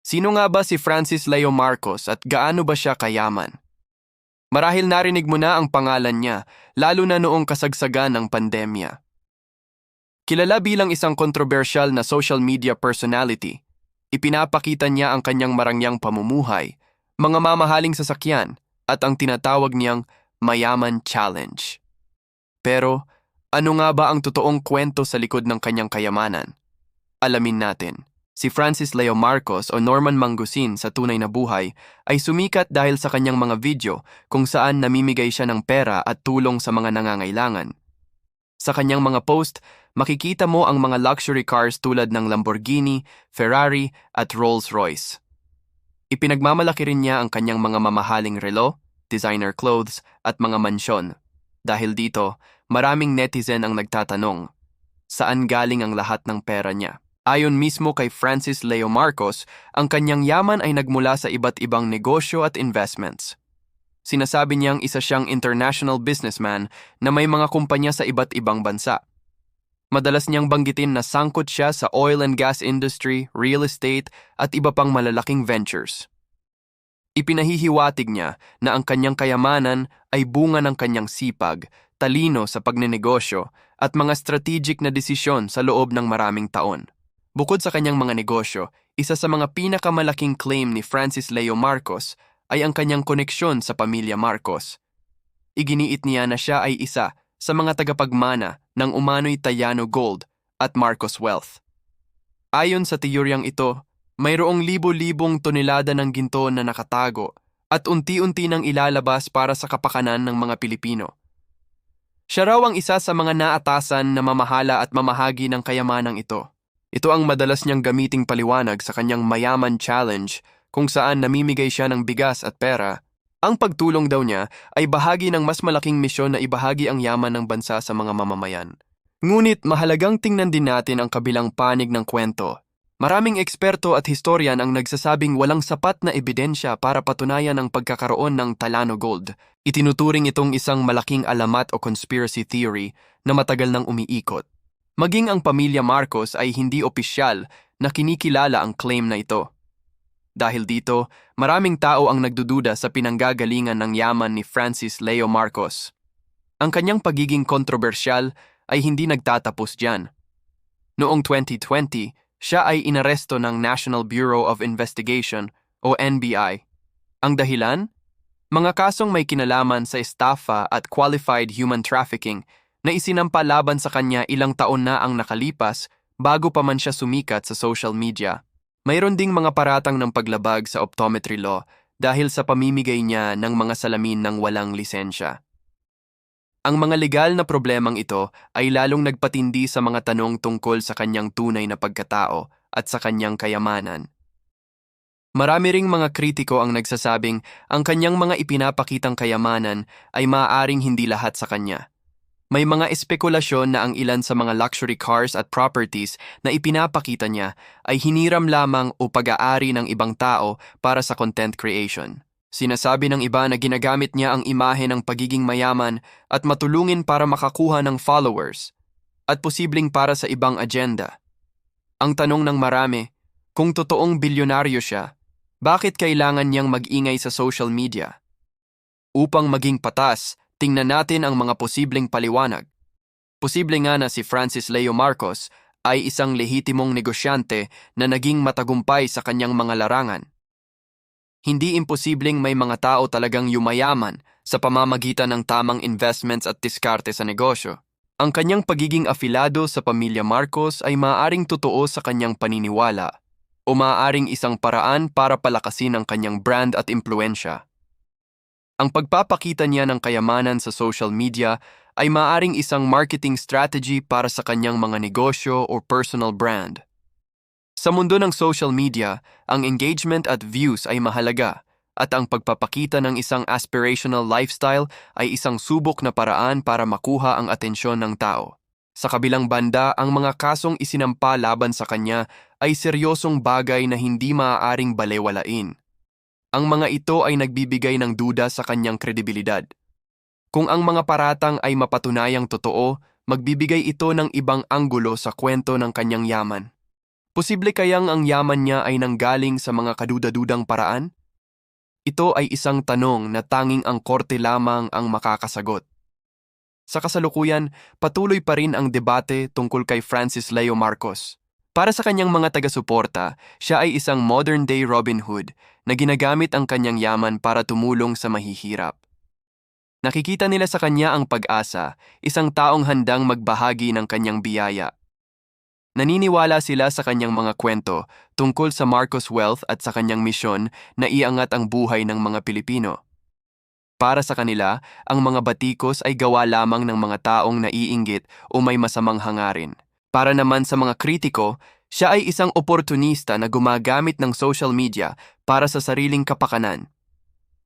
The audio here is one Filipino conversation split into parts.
Sino nga ba si Francis Leo Marcos at gaano ba siya kayaman? Marahil narinig mo na ang pangalan niya, lalo na noong kasagsagan ng pandemya. Kilala bilang isang kontrobersyal na social media personality, ipinapakita niya ang kanyang marangyang pamumuhay, mga mamahaling sasakyan, at ang tinatawag niyang Mayaman Challenge. Pero, ano nga ba ang totoong kwento sa likod ng kanyang kayamanan? Alamin natin. Si Francis Leo Marcos o Norman Mangusin sa tunay na buhay ay sumikat dahil sa kanyang mga video kung saan namimigay siya ng pera at tulong sa mga nangangailangan. Sa kanyang mga post, makikita mo ang mga luxury cars tulad ng Lamborghini, Ferrari at Rolls-Royce. Ipinagmamalaki rin niya ang kanyang mga mamahaling relo, designer clothes at mga mansyon. Dahil dito, maraming netizen ang nagtatanong, saan galing ang lahat ng pera niya? Ayon mismo kay Francis Leo Marcos, ang kanyang yaman ay nagmula sa iba't ibang negosyo at investments. Sinasabi niyang isa siyang international businessman na may mga kumpanya sa iba't ibang bansa. Madalas niyang banggitin na sangkot siya sa oil and gas industry, real estate at iba pang malalaking ventures. Ipinahihiwatig niya na ang kanyang kayamanan ay bunga ng kanyang sipag, talino sa pagnenegosyo at mga strategic na desisyon sa loob ng maraming taon. Bukod sa kanyang mga negosyo, isa sa mga pinakamalaking claim ni Francis Leo Marcos ay ang kanyang koneksyon sa pamilya Marcos. Iginiit niya na siya ay isa sa mga tagapagmana ng umano'y Tayano Gold at Marcos Wealth. Ayon sa teoryang ito, mayroong libo-libong tonelada ng ginto na nakatago at unti-unti nang ilalabas para sa kapakanan ng mga Pilipino. Siya raw ang isa sa mga naatasan na mamahala at mamahagi ng kayamanang ito. Ito ang madalas niyang gamiting paliwanag sa kanyang Mayaman Challenge kung saan namimigay siya ng bigas at pera. Ang pagtulong daw niya ay bahagi ng mas malaking misyon na ibahagi ang yaman ng bansa sa mga mamamayan. Ngunit mahalagang tingnan din natin ang kabilang panig ng kwento. Maraming eksperto at historian ang nagsasabing walang sapat na ebidensya para patunayan ang pagkakaroon ng Talano Gold. Itinuturing itong isang malaking alamat o conspiracy theory na matagal nang umiikot. Maging ang pamilya Marcos ay hindi opisyal na kinikilala ang claim na ito. Dahil dito, maraming tao ang nagdududa sa pinanggagalingan ng yaman ni Francis Leo Marcos. Ang kanyang pagiging kontrobersyal ay hindi nagtatapos diyan. Noong 2020, siya ay inaresto ng National Bureau of Investigation o NBI. Ang dahilan? Mga kasong may kinalaman sa estafa at qualified human trafficking na isinampa laban sa kanya ilang taon na ang nakalipas bago pa man siya sumikat sa social media. Mayroon ding mga paratang ng paglabag sa optometry law dahil sa pamimigay niya ng mga salamin ng walang lisensya. Ang mga legal na problemang ito ay lalong nagpatindi sa mga tanong tungkol sa kanyang tunay na pagkatao at sa kanyang kayamanan. Marami ring mga kritiko ang nagsasabing ang kanyang mga ipinapakitang kayamanan ay maaaring hindi lahat sa kanya. May mga espekulasyon na ang ilan sa mga luxury cars at properties na ipinapakita niya ay hiniram lamang o pag-aari ng ibang tao para sa content creation. Sinasabi ng iba na ginagamit niya ang imahe ng pagiging mayaman at matulungin para makakuha ng followers at posibleng para sa ibang agenda. Ang tanong ng marami, kung totoong bilyonaryo siya, bakit kailangan niyang mag-ingay sa social media? Upang maging patas, tingnan natin ang mga posibleng paliwanag. Posible nga na si Francis Leo Marcos ay isang lehitimong negosyante na naging matagumpay sa kanyang mga larangan. Hindi imposibleng may mga tao talagang yumayaman sa pamamagitan ng tamang investments at diskarte sa negosyo. Ang kanyang pagiging afilado sa pamilya Marcos ay maaaring totoo sa kanyang paniniwala o maaaring isang paraan para palakasin ang kanyang brand at impluensya. Ang pagpapakita niya ng kayamanan sa social media ay maaaring isang marketing strategy para sa kanyang mga negosyo o personal brand. Sa mundo ng social media, ang engagement at views ay mahalaga at ang pagpapakita ng isang aspirational lifestyle ay isang subok na paraan para makuha ang atensyon ng tao. Sa kabilang banda, ang mga kasong isinampa laban sa kanya ay seryosong bagay na hindi maaaring balewalain. Ang mga ito ay nagbibigay ng duda sa kanyang kredibilidad. Kung ang mga paratang ay mapatunayang totoo, magbibigay ito ng ibang anggulo sa kwento ng kanyang yaman. Posible kayang ang yaman niya ay nanggaling sa mga kadudadudang paraan? Ito ay isang tanong na tanging ang korte lamang ang makakasagot. Sa kasalukuyan, patuloy pa rin ang debate tungkol kay Francis Leo Marcos. Para sa kanyang mga taga-suporta, siya ay isang modern-day Robin Hood na ginagamit ang kanyang yaman para tumulong sa mahihirap. Nakikita nila sa kanya ang pag-asa, isang taong handang magbahagi ng kanyang biyaya. Naniniwala sila sa kanyang mga kwento tungkol sa Marcos Wealth at sa kanyang misyon na iangat ang buhay ng mga Pilipino. Para sa kanila, ang mga batikos ay gawa lamang ng mga taong naiinggit o may masamang hangarin. Para naman sa mga kritiko, siya ay isang oportunista na gumagamit ng social media para sa sariling kapakanan.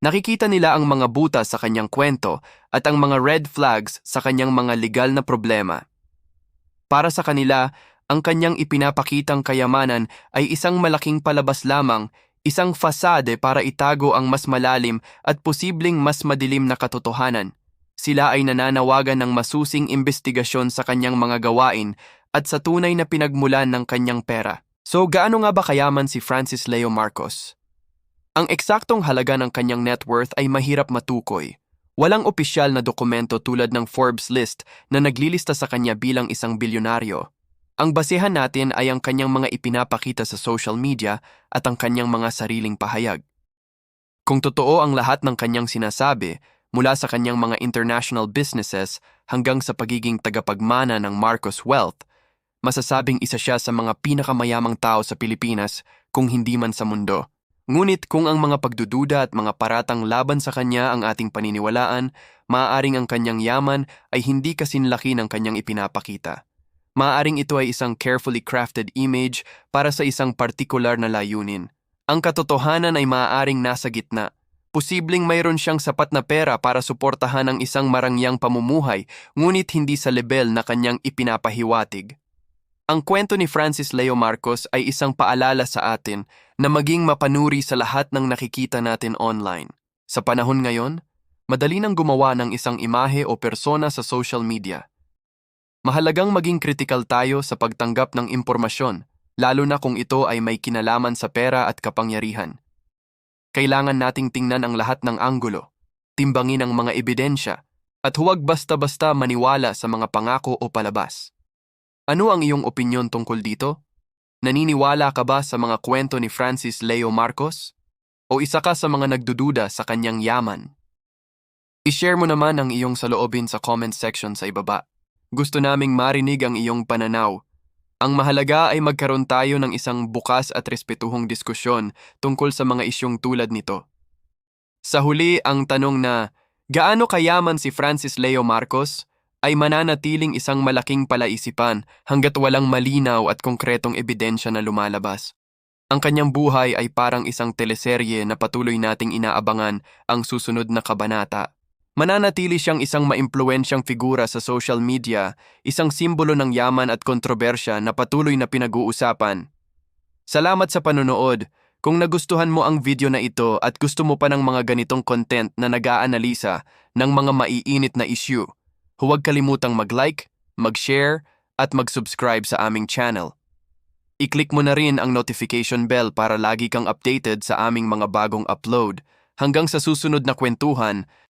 Nakikita nila ang mga butas sa kanyang kwento at ang mga red flags sa kanyang mga legal na problema. Para sa kanila, ang kanyang ipinapakitang kayamanan ay isang malaking palabas lamang, isang fasade para itago ang mas malalim at posibleng mas madilim na katotohanan. Sila ay nananawagan ng masusing imbestigasyon sa kanyang mga gawain at sa tunay na pinagmulan ng kanyang pera. So, gaano nga ba kayaman si Francis Leo Marcos? Ang eksaktong halaga ng kanyang net worth ay mahirap matukoy. Walang opisyal na dokumento tulad ng Forbes list na naglilista sa kanya bilang isang bilyonaryo. Ang basehan natin ay ang kanyang mga ipinapakita sa social media at ang kanyang mga sariling pahayag. Kung totoo ang lahat ng kanyang sinasabi, mula sa kanyang mga international businesses hanggang sa pagiging tagapagmana ng Marcos Wealth, masasabing isa siya sa mga pinakamayamang tao sa Pilipinas kung hindi man sa mundo. Ngunit kung ang mga pagdududa at mga paratang laban sa kanya ang ating paniniwalaan, maaaring ang kanyang yaman ay hindi kasinlaki ng kanyang ipinapakita. Maaaring ito ay isang carefully crafted image para sa isang partikular na layunin. Ang katotohanan ay maaaring nasa gitna. Posibleng mayroon siyang sapat na pera para suportahan ang isang marangyang pamumuhay, ngunit hindi sa level na kanyang ipinapahiwatig. Ang kwento ni Francis Leo Marcos ay isang paalala sa atin na maging mapanuri sa lahat ng nakikita natin online. Sa panahon ngayon, madali nang gumawa ng isang imahe o persona sa social media. Mahalagang maging kritikal tayo sa pagtanggap ng impormasyon, lalo na kung ito ay may kinalaman sa pera at kapangyarihan. Kailangan nating tingnan ang lahat ng anggulo, timbangin ang mga ebidensya, at huwag basta-basta maniwala sa mga pangako o palabas. Ano ang iyong opinyon tungkol dito? Naniniwala ka ba sa mga kwento ni Francis Leo Marcos? O isa ka sa mga nagdududa sa kanyang yaman? I-share mo naman ang iyong saloobin sa comment section sa ibaba. Gusto naming marinig ang iyong pananaw. Ang mahalaga ay magkaroon tayo ng isang bukas at respetuhong diskusyon tungkol sa mga isyong tulad nito. Sa huli, ang tanong na, gaano kayaman si Francis Leo Marcos? Ay mananatiling isang malaking palaisipan hanggat walang malinaw at konkretong ebidensya na lumalabas. Ang kanyang buhay ay parang isang teleserye na patuloy nating inaabangan ang susunod na kabanata. Mananatili siyang isang maimpluwensyang figura sa social media, isang simbolo ng yaman at kontrobersya na patuloy na pinag-uusapan. Salamat sa panonood. Kung nagustuhan mo ang video na ito at gusto mo pa ng mga ganitong content na nag-aanalisa ng mga maiinit na issue, huwag kalimutang mag-like, mag-share, at mag-subscribe sa aming channel. I-click mo na rin ang notification bell para lagi kang updated sa aming mga bagong upload. Hanggang sa susunod na kwentuhan,